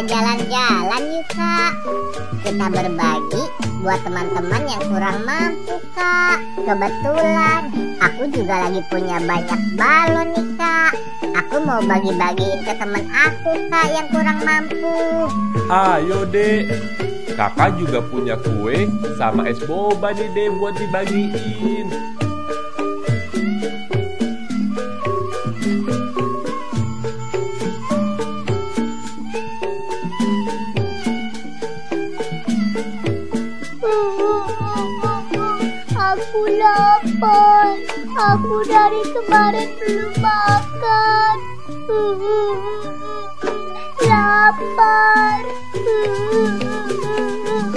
jalan-jalan yuk Kak. Kita berbagi buat teman-teman yang kurang mampu Kak. Kebetulan aku juga lagi punya banyak balon nih Kak. Aku mau bagi-bagiin ke teman aku Kak yang kurang mampu. Ayo Dek, kakak juga punya kue sama es boba nih Dek buat dibagiin. Aku lapar. Aku dari kemarin belum makan. Lapar.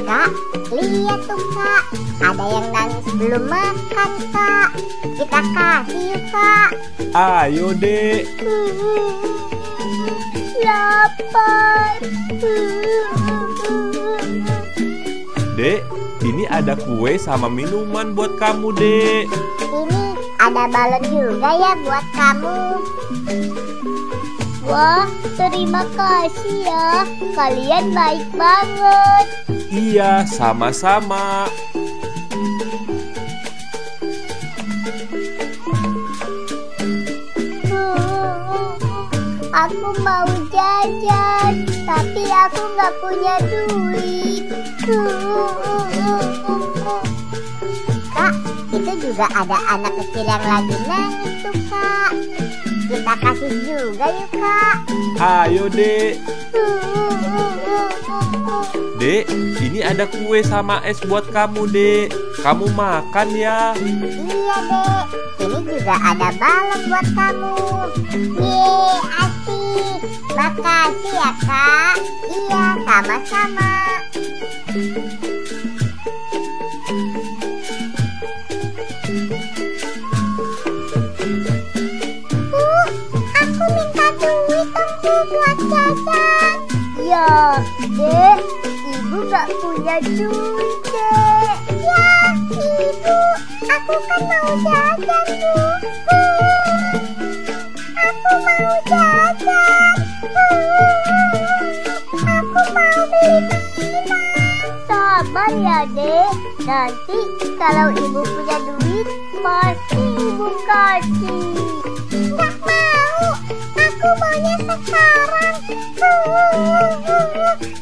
Kak, lihat tuh Kak, ada yang nangis belum makan Kak. Kita kasih yuk Kak. Ayo Dek. Lapar. Dek, ini ada kue sama minuman buat kamu Dek. Ini ada balon juga ya buat kamu. Wah, terima kasih ya. Kalian baik banget. Iya, sama-sama. Aku mau jajan, tapi aku nggak punya duit. Kak, itu juga ada anak kecil yang lagi nangis tuh Kak. Kita kasih juga yuk Kak. Ayo Dek. Dek, ini ada kue sama es buat kamu Dek. Kamu makan ya. Iya Dek, ini juga ada balon buat kamu. Yeay, asik. Makasih ya Kak. Iya, sama-sama. Aku minta duit dong buat jajan. Ya, Dek, Ibu nggak punya duit, Dek. Ya, Ibu, aku kan mau jajan, Bu. Aku mau jajan. Aku mau beli mainan. Sabar ya, Dek. Nanti kalau Ibu punya duit, pasti Ibu kasih. Nggak mau. Aku maunya sekarang.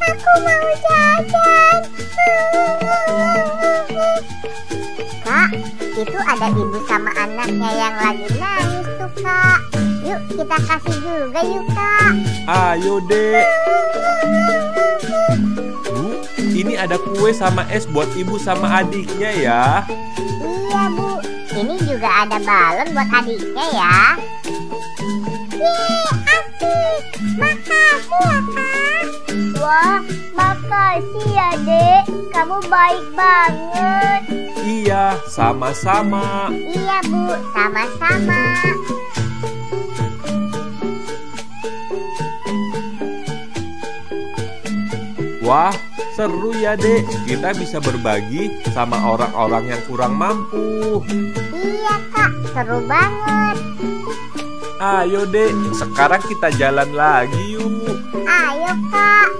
Aku mau jajan. Kak, itu ada ibu sama anaknya yang lagi nangis tuh Kak. Yuk kita kasih juga yuk Kak. Ayo Dek. Bu, ini ada kue sama es buat ibu sama adiknya ya. Iya Bu, ini juga ada balon buat adiknya ya. Yeay, asik. Makasih ya Kak. Wah, makasih ya, Dek. Kamu baik banget. Iya, sama-sama. Iya Bu, sama-sama. Wah, seru ya Dek. Kita bisa berbagi sama orang-orang yang kurang mampu. Iya Kak, seru banget. Ayo Dek, sekarang kita jalan lagi yuk. Ayo Kak.